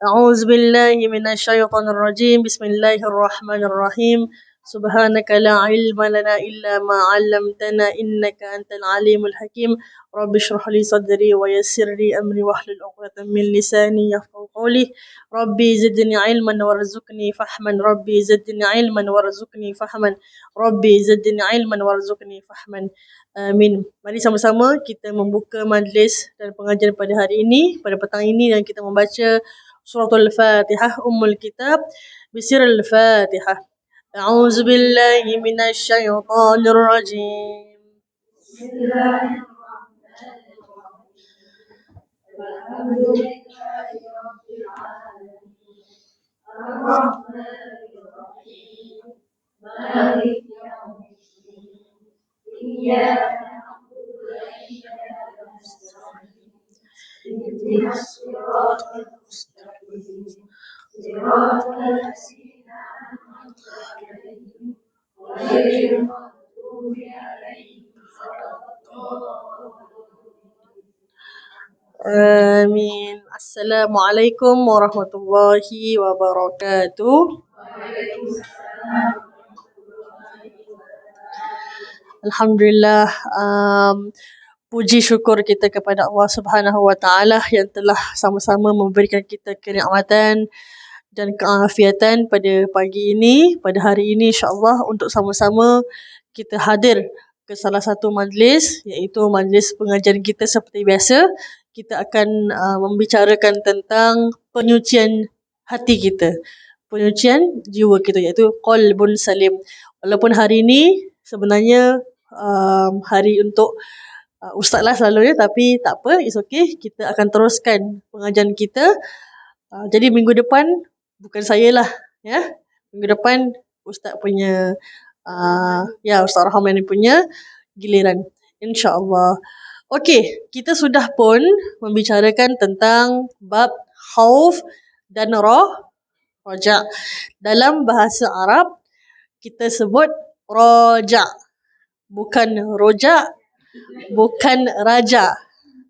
أعوذ بالله من الشيطان الرجيم بسم الله الرحمن الرحيم سبحانك لا علم لنا إلا ما علمتنا إنك أنت العليم الحكيم رب اشرح لي صدري ويسر لي أمري واحلل عقدة من لساني يفقهوا قولي ربي زدني علما وارزقني فهما ربي زدني علما وارزقني فهما ربي زدني علما وارزقني فهما Amin. Mari sama-sama kita membuka majlis dan pengajian pada hari ini, pada petang ini, dan kita membaca suratul Fatihah Ummul Kitab bisirul Fatihah. A'udzu billahi minasyaitonir rajim. Amin. Assalamualaikum warahmatullahi wabarakatuh. Alhamdulillah, puji syukur kita kepada Allah Subhanahu Wa Taala yang telah sama-sama memberikan kita kenikmatan dan keafiatan pada pagi ini, pada hari ini insya-Allah untuk sama-sama kita hadir ke salah satu majlis, iaitu majlis pengajian kita seperti biasa. Kita akan membicarakan tentang penyucian hati kita, penyucian jiwa kita, iaitu qalbun salim. Walaupun hari ini sebenarnya hari untuk ustaz lah selalunya, tapi tak apa, it's okay. Kita akan teruskan pengajian kita. Jadi minggu depan bukan saya lah, ya. Minggu depan ustaz punya Ustaz Rahman punya giliran, insya-Allah. Okey, kita sudah pun membicarakan tentang bab khauf dan raja. Dalam bahasa Arab kita sebut raja, bukan rojak, bukan raja.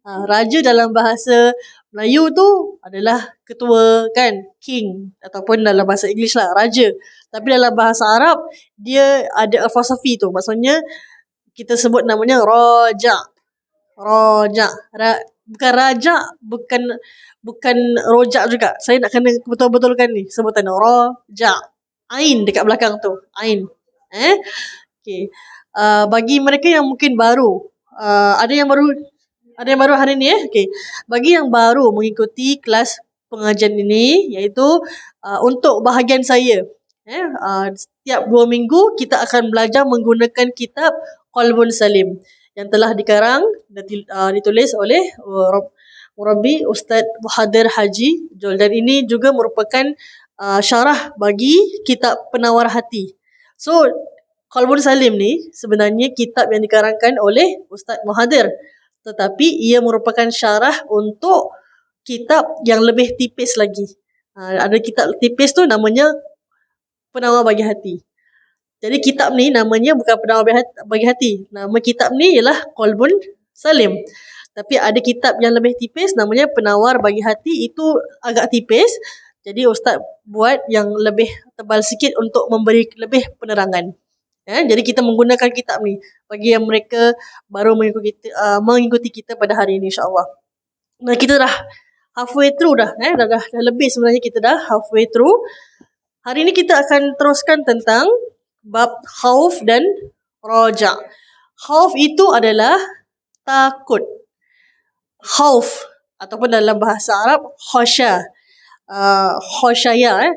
Raja dalam bahasa Melayu tu adalah ketua, kan, king, ataupun dalam bahasa English lah raja. Tapi dalam bahasa Arab dia ada apostrophe tu, maksudnya kita sebut namanya raja. Raja, bukan raja, bukan rojak juga. Saya nak kena betul-betulkan ni sebutan raja. Ain dekat belakang tu, ain. Okey. Bagi mereka yang mungkin baru, ada yang baru hari ni, okey. Bagi yang baru mengikuti kelas pengajian ini, iaitu untuk bahagian saya, setiap 2 minggu kita akan belajar menggunakan kitab Qalbun Salim yang telah dikarang dan ditulis oleh Murabbi Ustaz Muhadir Haji Jol, dan ini juga merupakan syarah bagi kitab Penawar Hati. So Qalbun Salim ni sebenarnya kitab yang dikarangkan oleh Ustaz Muhadir, tetapi ia merupakan syarah untuk kitab yang lebih tipis lagi. Ada kitab tipis tu namanya Penawar Bagi Hati. Jadi kitab ni namanya bukan Penawar Bagi Hati. Nama kitab ni ialah Qalbun Salim. Tapi ada kitab yang lebih tipis namanya Penawar Bagi Hati, itu agak tipis. Jadi ustaz buat yang lebih tebal sikit untuk memberi lebih penerangan. Jadi kita menggunakan kitab ni bagi yang mereka baru mengikuti kita pada hari ini, insya-Allah. Nah, kita dah halfway through dah, dah lebih sebenarnya, kita dah halfway through. Hari ini kita akan teruskan tentang bab khauf dan raja. Khauf itu adalah takut. Khauf ataupun dalam bahasa Arab khasya. Khasyaya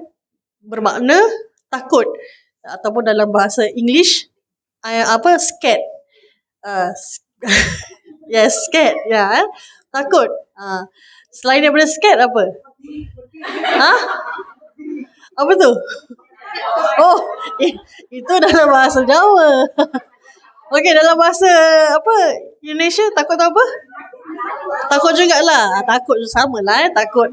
bermakna takut, ataupun dalam bahasa English scared. Scared, takut. Selain daripada scared apa? Apa tu? Oh, itu dalam bahasa Jawa. Okey, dalam bahasa Indonesia takut apa? Takut jugalah. Takut sama lah, takut.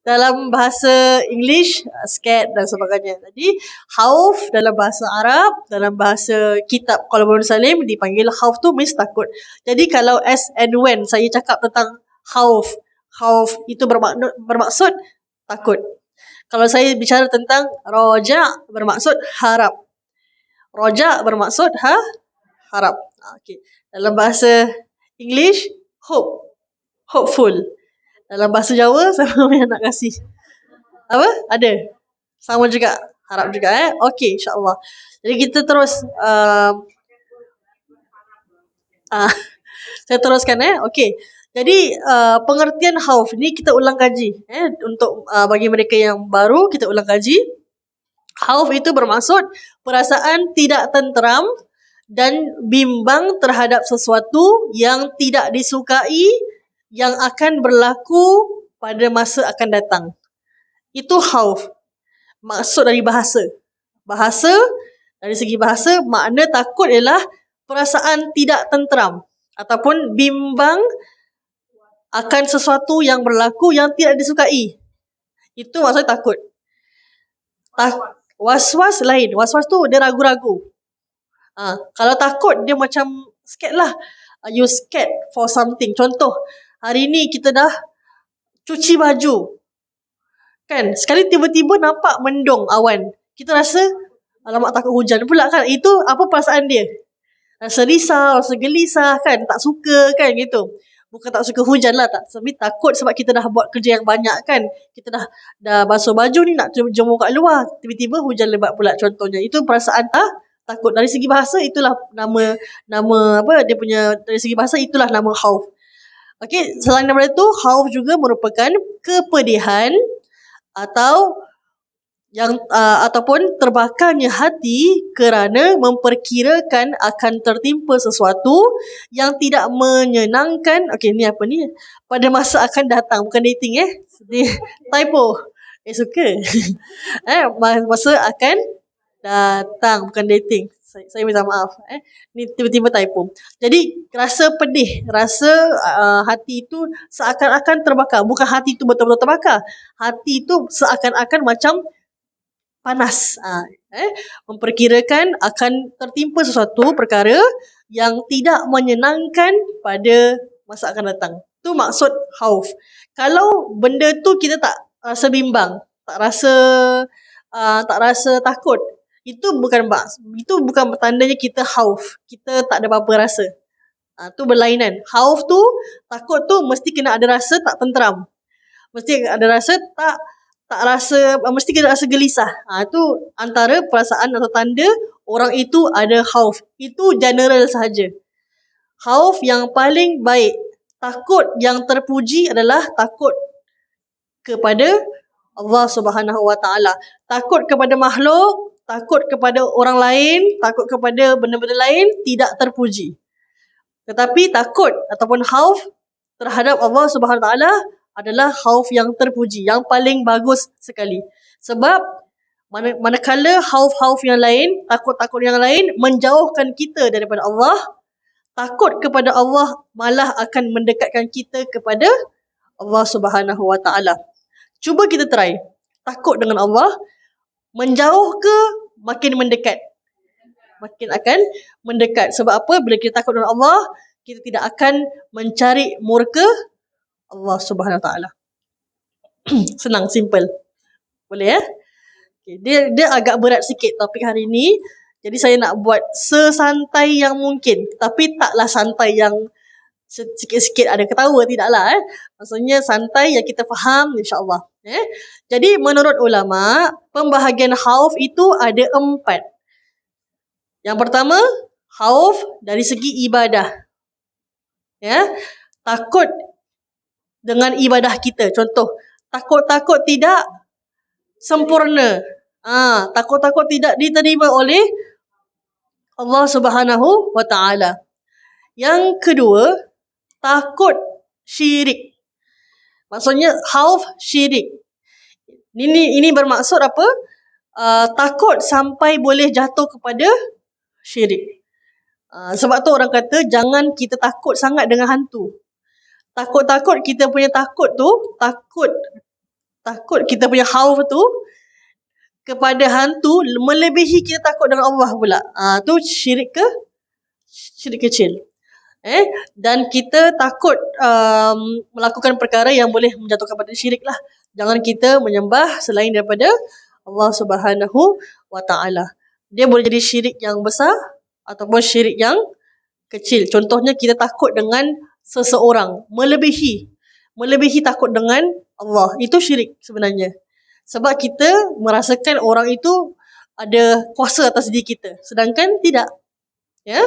Dalam bahasa English scared dan sebagainya. Jadi khauf dalam bahasa Arab, dalam bahasa kitab Qalbun Salim dipanggil khauf tu means takut. Jadi kalau as and when saya cakap tentang khauf Khauf itu bermaksud takut. Kalau saya bicara tentang roja bermaksud harap. Roja bermaksud harap. Okay. Dalam bahasa English, hope. Hopeful. Dalam bahasa Jawa, siapa yang nak kasih? Apa? Ada? Sama juga. Harap juga Okey, insyaAllah. Jadi kita terus saya teruskan Okey. Jadi pengertian khauf ni kita ulang kaji untuk bagi mereka yang baru kita ulang kaji. Khauf itu bermaksud perasaan tidak tenteram dan bimbang terhadap sesuatu yang tidak disukai yang akan berlaku pada masa akan datang. Itu khauf. Maksud dari bahasa. Bahasa, dari segi bahasa, makna takut ialah perasaan tidak tenteram ataupun bimbang akan sesuatu yang berlaku yang tidak disukai. Itu maksud takut. Was-was lain. Was-was tu dia ragu-ragu. Kalau takut dia macam scared lah. You scared for something. Contoh, hari ni kita dah cuci baju. Kan, sekali tiba-tiba nampak mendung awan. Kita rasa, alamak takut hujan pula kan. Itu apa perasaan dia? Rasa risau, rasa gelisah kan. Tak suka kan gitu. Bukan tak suka hujan lah. Tapi takut sebab kita dah buat kerja yang banyak kan. Kita dah basuh baju ni nak jemur kat luar. Tiba-tiba hujan lebat pula contohnya. Itu perasaan takut. Dari segi bahasa itulah nama apa dia punya, dari segi bahasa itulah nama khauf. Okey, selain daripada itu, khauf juga merupakan kepedihan atau yang ataupun terbakarnya hati kerana memperkirakan akan tertimpa sesuatu yang tidak menyenangkan. Okey, ni apa ni? Pada masa akan datang, bukan dating typo. Suka. Masa akan datang, bukan dating. Saya minta maaf. Ni tiba-tiba typo. Jadi rasa pedih, rasa hati itu seakan-akan terbakar. Bukan hati itu betul-betul terbakar. Hati itu seakan-akan macam panas. Memperkirakan akan tertimpa sesuatu perkara yang tidak menyenangkan pada masa akan datang. Itu maksud khauf. Kalau benda tu kita tak rasa bimbang, tak rasa takut, itu bukan tandanya kita khauf. Kita tak ada apa-apa rasa. Tu berlainan. Khauf tu, takut tu mesti kena ada rasa tak tenteram. Mesti ada rasa mesti kena rasa gelisah. Itu antara perasaan atau tanda orang itu ada khauf. Itu general sahaja. Khauf yang paling baik, takut yang terpuji adalah takut kepada Allah Subhanahu Wa Taala. Takut kepada makhluk, takut kepada orang lain, takut kepada benda-benda lain tidak terpuji. Tetapi takut ataupun khauf terhadap Allah Subhanahu Wa Taala adalah khauf yang terpuji, yang paling bagus sekali. Sebab manakala khauf-khauf yang lain, takut-takut yang lain menjauhkan kita daripada Allah, takut kepada Allah malah akan mendekatkan kita kepada Allah Subhanahu Wa Taala. Cuba kita try. Takut dengan Allah, menjauh ke makin mendekat? Makin akan mendekat. Sebab apa? Bila kita takut dengan Allah, kita tidak akan mencari murka Allah Subhanahu Wa Taala. Senang, simple. Boleh Okay. Dia agak berat sikit topik hari ni. Jadi saya nak buat sesantai yang mungkin. Tapi taklah santai yang sikit-sikit ada ketawa, tidaklah. Maksudnya santai yang kita faham, insyaAllah. Jadi menurut ulama, pembahagian khauf itu ada 4. Yang pertama, khauf dari segi ibadah. Takut dengan ibadah kita. Contoh, takut-takut tidak sempurna. Takut-takut tidak diterima oleh Allah Subhanahu Wa Taala. Yang kedua, takut syirik. Maksudnya khauf syirik. Ini bermaksud apa? Takut sampai boleh jatuh kepada syirik. Sebab tu orang kata jangan kita takut sangat dengan hantu. Takut-takut kita punya takut tu, takut kita punya khauf tu kepada hantu melebihi kita takut dengan Allah pula. Tu syirik syirik kecil. Dan kita takut melakukan perkara yang boleh menjatuhkan pada syirik lah. Jangan kita menyembah selain daripada Allah Subhanahu wa Ta'ala. Dia boleh jadi syirik yang besar ataupun syirik yang kecil. Contohnya kita takut dengan seseorang melebihi takut dengan Allah. Itu syirik sebenarnya. Sebab kita merasakan orang itu ada kuasa atas diri kita. Sedangkan tidak. Ya.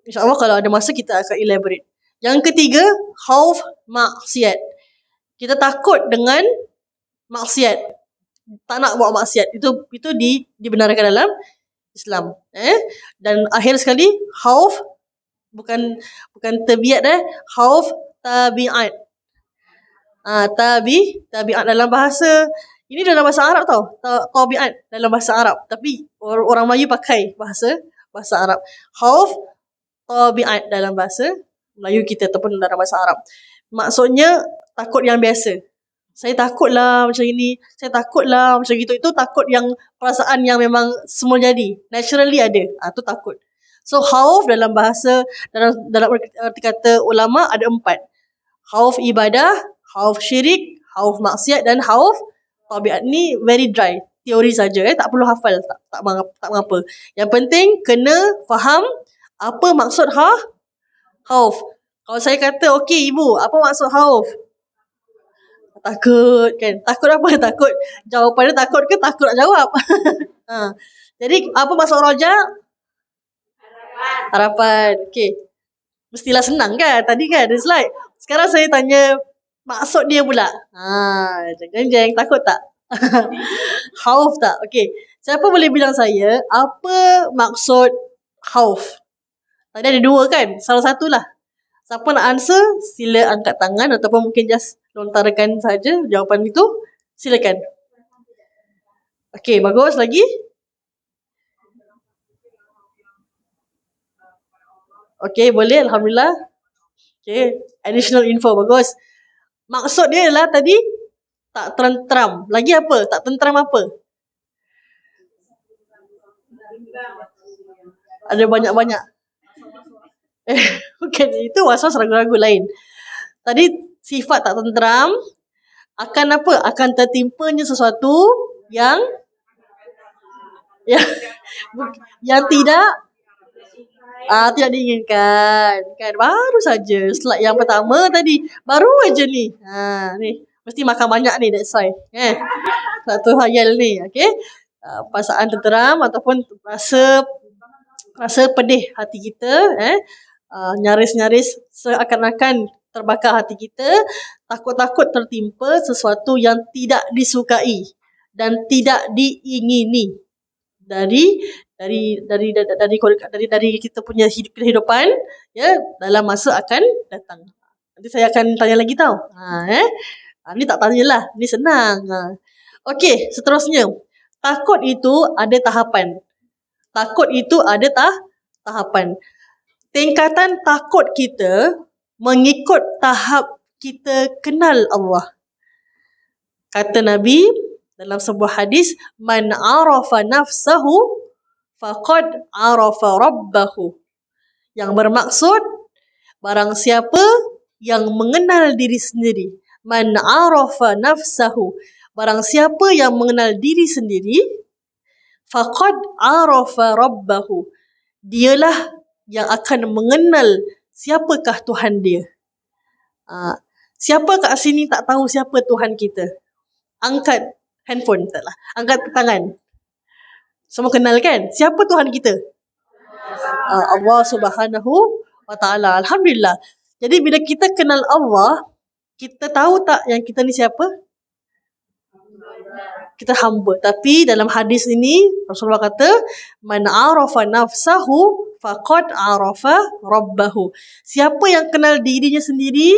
InsyaAllah kalau ada masa kita akan elaborate. Yang ketiga, khauf maksiat. Kita takut dengan maksiat. Tak nak buat maksiat. Itu dibenarkan dalam Islam. Dan akhir sekali, khauf bukan tabiat khauf tabiat. Tabiat dalam bahasa ini dalam bahasa Arab tau. Tabiat dalam bahasa Arab. Tapi orang Melayu pakai bahasa Arab. Khauf tabiat dalam bahasa Melayu kita ataupun dalam bahasa Arab. Maksudnya takut yang biasa. Saya takutlah macam ini, saya takutlah macam gitu. Itu takut yang perasaan yang memang semua jadi. Naturally ada. Itu takut. So khauf dalam bahasa dalam arti kata ulama ada 4. Khauf ibadah, khauf syirik, khauf maksiat dan khauf tabiat. Ni very dry. Teori saja tak perlu hafal, tak mengapa. Yang penting kena faham apa maksud khauf. Kalau saya kata, okey ibu, apa maksud khauf? Takut kan? Takut apa? Takut jawapannya takut ke takut nak jawab? Jadi apa maksud roja? Harapan. Okey. Mestilah senang kan? Tadi kan ada slide. Sekarang saya tanya maksud dia pula. Jeng-jeng, takut tak? Khauf tak? Okey. Siapa boleh bilang saya apa maksud khauf? Tadi ada 2 kan? Salah satulah. Siapa nak answer, sila angkat tangan ataupun mungkin just lontarkan saja jawapan itu. Silakan. Okey, bagus lagi. Okey, boleh. Alhamdulillah. Okey, additional info. Bagus. Maksud dia adalah tadi tak tentram. Lagi apa? Tak tentram apa? Ada banyak-banyak. Bukan, itu waswas ragu-ragu lain. Tadi sifat tak tentram akan apa? Akan tertimpanya sesuatu yang tidak diinginkan. Kan baru saja slide yang pertama tadi. Baru aja ni. Ni mesti makan banyak ni, that's why. Satu hayal ni, okey. Perasaan tenteram ataupun rasa pedih hati kita, nyaris-nyaris seakan-akan terbakar hati kita, takut-takut tertimpa sesuatu yang tidak disukai dan tidak diingini dari kita punya kehidupan dalam masa akan datang. Nanti saya akan tanya lagi tau. Ni tak tanyalah, ni senang. Okey, seterusnya. Takut itu ada tahapan. Tingkatan takut kita mengikut tahap kita kenal Allah. Kata Nabi dalam sebuah hadis, man arafa nafsahu faqad arafa rabbahu. Yang bermaksud barang siapa yang mengenal diri sendiri. Man arafa nafsahu. Barang siapa yang mengenal diri sendiri, faqad arafa rabbahu. Dialah yang akan mengenal siapakah Tuhan dia. Siapa kat sini tak tahu siapa Tuhan kita? Angkat handphone, taklah. Angkat tangan. Semua kenal kan? Siapa Tuhan kita? Allah Subhanahu wa Ta'ala. Alhamdulillah. Jadi bila kita kenal Allah, kita tahu tak yang kita ni siapa? Kita hamba. Tapi dalam hadis ini Rasulullah kata, man arafa nafsahu faqad arafa rabbahu. Siapa yang kenal dirinya sendiri,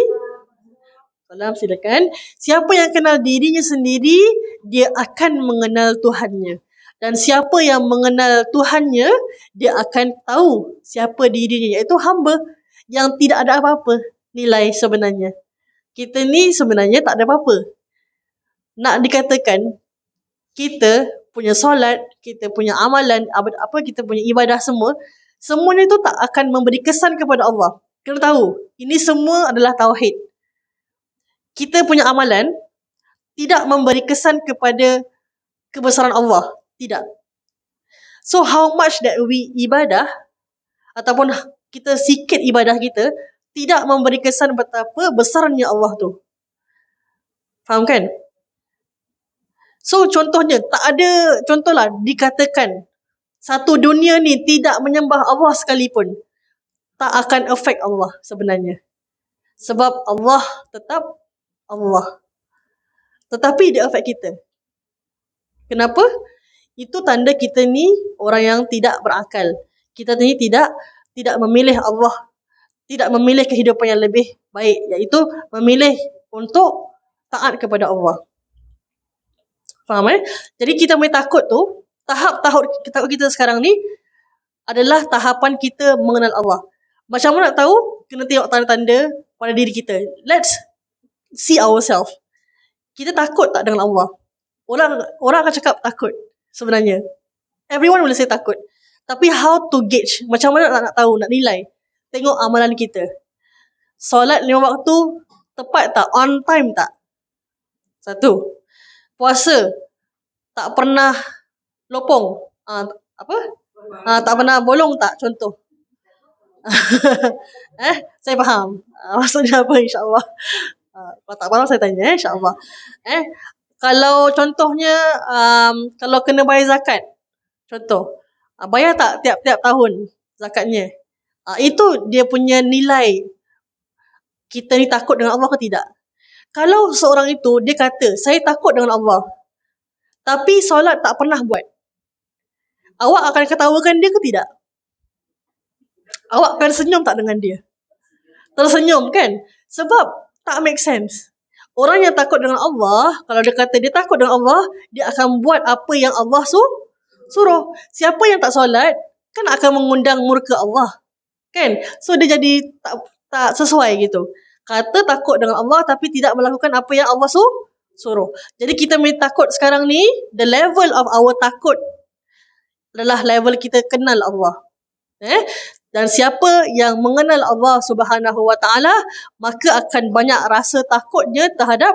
silakan. Siapa yang kenal dirinya sendiri, dia akan mengenal Tuhannya. Dan siapa yang mengenal Tuhannya, dia akan tahu siapa dirinya, iaitu hamba yang tidak ada apa-apa nilai sebenarnya. Kita ni sebenarnya tak ada apa-apa. Nak dikatakan kita punya solat, kita punya amalan, kita punya ibadah semuanya tu tak akan memberi kesan kepada Allah. Kena tahu, ini semua adalah tauhid. Kita punya amalan tidak memberi kesan kepada kebesaran Allah. Tidak. So how much that we ibadah ataupun kita sikit ibadah kita tidak memberi kesan betapa besarnya Allah tu. Faham kan? So contohnya, tak ada, contohlah dikatakan satu dunia ni tidak menyembah Allah sekalipun, tak akan affect Allah sebenarnya. Sebab Allah tetap Allah. Tetapi dia affect kita. Kenapa? Itu tanda kita ni orang yang tidak berakal. Kita ni tidak memilih Allah, tidak memilih kehidupan yang lebih baik, iaitu memilih untuk taat kepada Allah. Faham Jadi kita boleh takut tu, tahap takut kita sekarang ni adalah tahapan kita mengenal Allah. Macam mana nak tahu? Kena tengok tanda-tanda pada diri kita. Let's see ourselves. Kita takut tak dengan Allah? Orang akan cakap takut sebenarnya. Everyone boleh say takut. Tapi how to gauge? Macam mana nak tahu, nak nilai? Tengok amalan kita. Solat 5 waktu tepat tak? On time tak? Satu. Puasa tak pernah lopong. Tak pernah bolong tak? Contoh. Saya faham. Maksudnya apa, insya-Allah. Kalau tak faham saya tanya, insya-Allah. Kalau contohnya kalau kena bayar zakat. Contoh. Bayar tak tiap-tiap tahun zakatnya? Itu dia punya nilai. Kita ni takut dengan Allah ke tidak? Kalau seorang itu dia kata, saya takut dengan Allah, tapi solat tak pernah buat, awak akan ketawakan dia ke tidak? Awak akan senyum tak dengan dia? Tersenyum kan? Sebab tak make sense. Orang yang takut dengan Allah, kalau dia kata dia takut dengan Allah, dia akan buat apa yang Allah suruh. Siapa yang tak solat, kan akan mengundang murka Allah. Kan? So dia jadi tak sesuai gitu. Kata takut dengan Allah tapi tidak melakukan apa yang Allah suruh. Jadi kita punya takut sekarang ni, the level of our takut adalah level kita kenal Allah. Dan siapa yang mengenal Allah Subhanahu Wa Taala, maka akan banyak rasa takutnya terhadap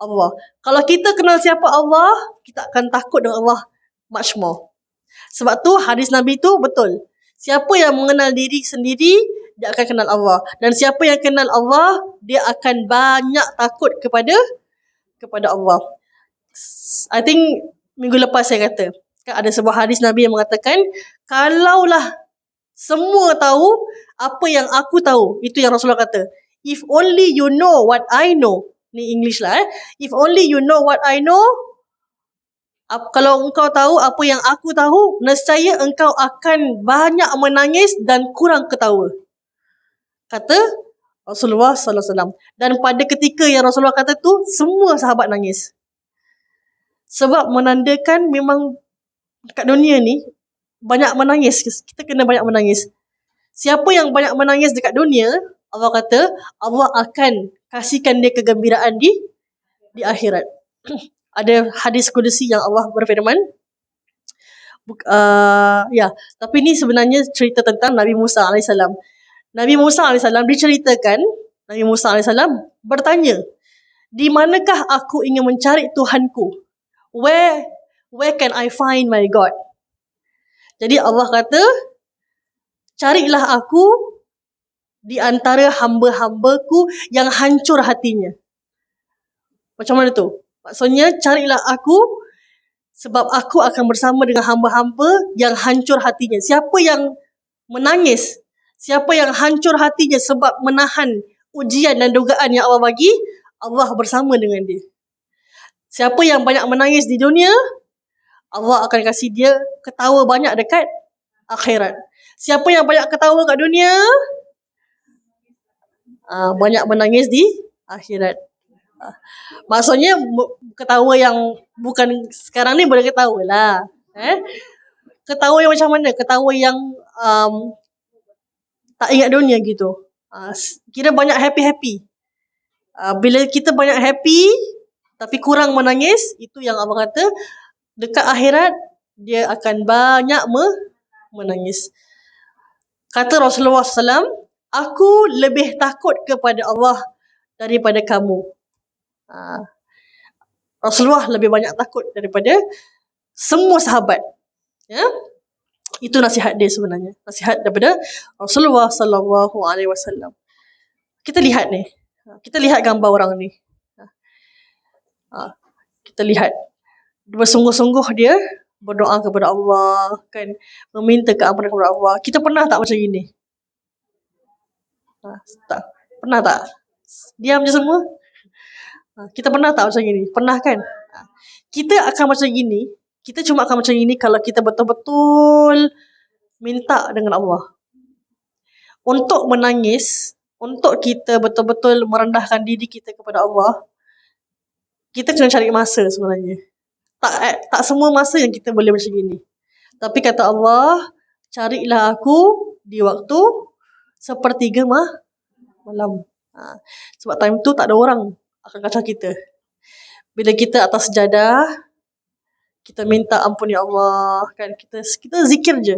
Allah. Kalau kita kenal siapa Allah, kita akan takut dengan Allah much more. Sebab tu hadis Nabi tu betul. Siapa yang mengenal diri sendiri, dia akan kenal Allah. Dan siapa yang kenal Allah, dia akan banyak takut kepada Allah. I think minggu lepas saya kata, kan ada sebuah hadis Nabi yang mengatakan, kalaulah semua tahu apa yang aku tahu, itu yang Rasulullah kata. If only you know what I know. Ni English lah. If only you know what I know, kalau engkau tahu apa yang aku tahu, nescaya engkau akan banyak menangis dan kurang ketawa. Kata Rasulullah sallallahu alaihi wasallam. Dan pada ketika yang Rasulullah kata tu, semua sahabat nangis. Sebab menandakan memang kat dunia ni banyak menangis. Kita kena banyak menangis. Siapa yang banyak menangis dekat dunia, Allah kata Allah akan kasihkan dia kegembiraan di akhirat. Ada hadis kudusi yang Allah berfirman, tapi ni sebenarnya cerita tentang Nabi Musa AS. Nabi Musa AS diceritakan, Nabi Musa AS bertanya, di manakah aku ingin mencari Tuhanku? Where can I find my God? Jadi Allah kata, carilah aku di antara hamba-hambaku yang hancur hatinya. Macam mana tu? Maksudnya carilah aku sebab aku akan bersama dengan hamba-hamba yang hancur hatinya. Siapa yang menangis, siapa yang hancur hatinya sebab menahan ujian dan dugaan yang Allah bagi, Allah bersama dengan dia. Siapa yang banyak menangis di dunia, Allah akan kasih dia ketawa banyak dekat akhirat. Siapa yang banyak ketawa kat dunia, banyak menangis di akhirat. Maksudnya ketawa yang bukan sekarang ni boleh ketawa lah. Ketawa yang macam mana? Ketawa yang tak ingat dunia gitu. Kira banyak happy-happy. Bila kita banyak happy tapi kurang menangis, itu yang Allah kata dekat akhirat dia akan banyak menangis. Kata Rasulullah SAW, aku lebih takut kepada Allah daripada kamu. Rasulullah lebih banyak takut daripada semua sahabat. Ya? Itu nasihat dia sebenarnya. Nasihat daripada Rasulullah sallallahu alaihi wasallam. Kita lihat ni. Kita lihat gambar orang ni. Kita lihat. Bersungguh-sungguh dia berdoa kepada Allah, kan, meminta keampunan kepada Allah. Kita pernah tak macam gini? Tak. Pernah tak? Diam je semua. Kita pernah tak macam gini? Pernah kan? Kita akan macam gini. Kita cuma akan macam gini kalau kita betul-betul minta dengan Allah. Untuk menangis, untuk kita betul-betul merendahkan diri kita kepada Allah, kita kena cari masa sebenarnya. Tak semua masa yang kita boleh macam gini. Tapi kata Allah, carilah aku di waktu sepertiga malam. Sebab time tu tak ada orang akan kacau kita. Bila kita atas sejadah, kita minta ampun ya Allah, kan, kita zikir je.